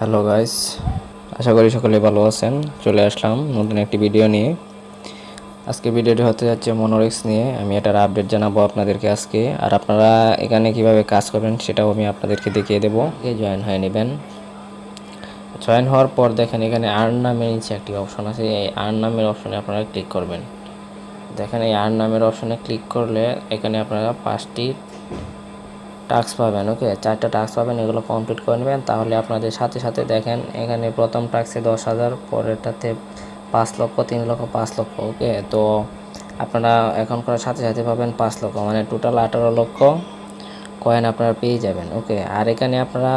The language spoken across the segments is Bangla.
হ্যালো গাইস, আশা করি সকলে ভালো আছেন। চলে আসলাম নতুন একটি ভিডিও নিয়ে। আজকে ভিডিওটি হতে যাচ্ছে মনোরেক্স নিয়ে। আমি এটার আপডেট জানাবো আপনাদেরকে আজকে, আর আপনারা এখানে কিভাবে কাজ করবেন সেটাও আমি আপনাদেরকে দেখিয়ে দেবো। জয়েন হয়ে নেবেন। জয়েন হওয়ার পর দেখেন এখানে আর্ন নামের নিচে একটি অপশন আছে। এই আর্ন নামের অপশনে আপনারা ক্লিক করবেন। দেখেন এই আর্ন নামের অপশনে ক্লিক করলে এখানে আপনারা 5টি টাস্ক পাবেন। ওকে, 4টা টাস্ক পাবেন, এগুলো কমপ্লিট করে নেবেন। তাহলে আপনাদের সাথে সাথে দেখেন এখানে প্রথম টাস্কে 10,000, পরেরটাতে 5 লক্ষ, 3 লক্ষ, 5 লক্ষ। ওকে, তো আপনারা এখন করার সাথে সাথে পাবেন 5 লক্ষ, মানে টোটাল 18 লক্ষ কয়েন আপনারা পেয়ে যাবেন। ওকে, আর এখানে আপনারা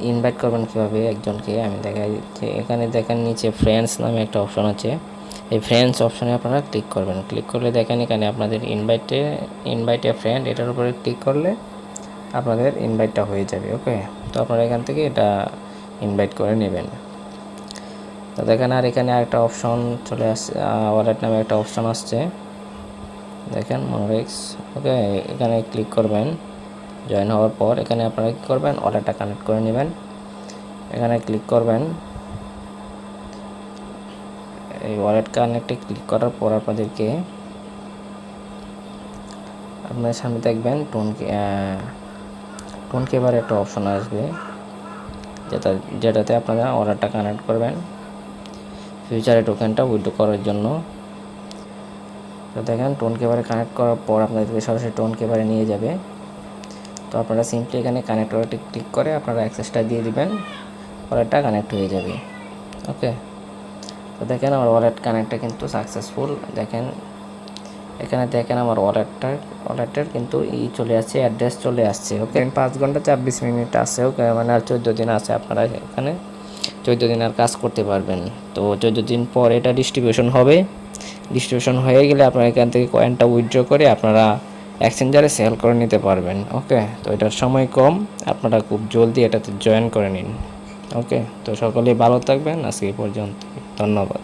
ইনভাইট করবেন কীভাবে একজনকে আমি দেখাই দিচ্ছি। এখানে দেখেন নিচে ফ্রেন্ডস নামে একটা অপশন আছে। এই ফ্রেন্ডস অপশনে আপনারা ক্লিক করবেন। ক্লিক করলে দেখেন এখানে আপনাদের ইনভাইট এ ফ্রেন্ড, এটার উপরে ক্লিক করলে আপনাদের ইনভাইটটা হয়ে যাবে। ওকে, তো আপনারা এখান থেকে এটা ইনভাইট করে নেবেন। তো দেখেন আর এখানে আরেকটা অপশন চলে আসছে, ওয়ালেট নামে একটা অপশন আসছে, দেখেন মনোরেক্স। ওকে, এখানে ক্লিক করবেন। জয়েন হওয়ার পর এখানে আপনারা কী করবেন, ওয়ালেটটা কানেক্ট করে নেবেন। এখানে ক্লিক করবেন। এই ওয়ালেট কানেক্টে ক্লিক করার পর আপনাদের সামনে দেখবেন টোন কেবার একটা অপশন আসবে, যেটাতে আপনারা ওয়ালেটটা কানেক্ট করবেন ফিউচারে টোকেনটা উইথড্র করার জন্য। তো দেখেন টোন কেবারে কানেক্ট করার পর আপনাদেরকে সরাসরি টোন কেবারে নিয়ে যাবে। তো আপনারা সিম্পলি এখানে কানেক্ট ওয়ালেটে ক্লিক করে আপনারা অ্যাক্সেসটা দিয়ে দিবেন, ওয়ালেটটা কানেক্ট হয়ে যাবে। ওকে, তো দেখেন আমার ওয়ালেট কানেক্টটা কিন্তু সাকসেসফুল। দেখেন এখানে দেখেন আমার ওয়ালেটের কিন্তু চলে আসছে, অ্যাড্রেস চলে আসছে। ওকে, 5 ঘন্টা 24 মিনিট আছে। ওকে, মানে আর 14 দিন আছে। আপনারা এখানে 14 দিন আর কাজ করতে পারবেন। তো 14 দিন পর এটা ডিস্ট্রিবিউশন হবে। ডিস্ট্রিবিউশন হয়ে গেলে আপনারা এখান থেকে কয়েনটা উইথড্র করে আপনারা এক্সচেঞ্জারে সেল করে নিতে পারবেন। ওকে, তো এটার সময় কম, আপনারা খুব জলদি এটাতে জয়েন করে নিন। ওকে, তো সকলেই ভালো থাকবেন। আজকে এই পর্যন্ত, ধন্যবাদ।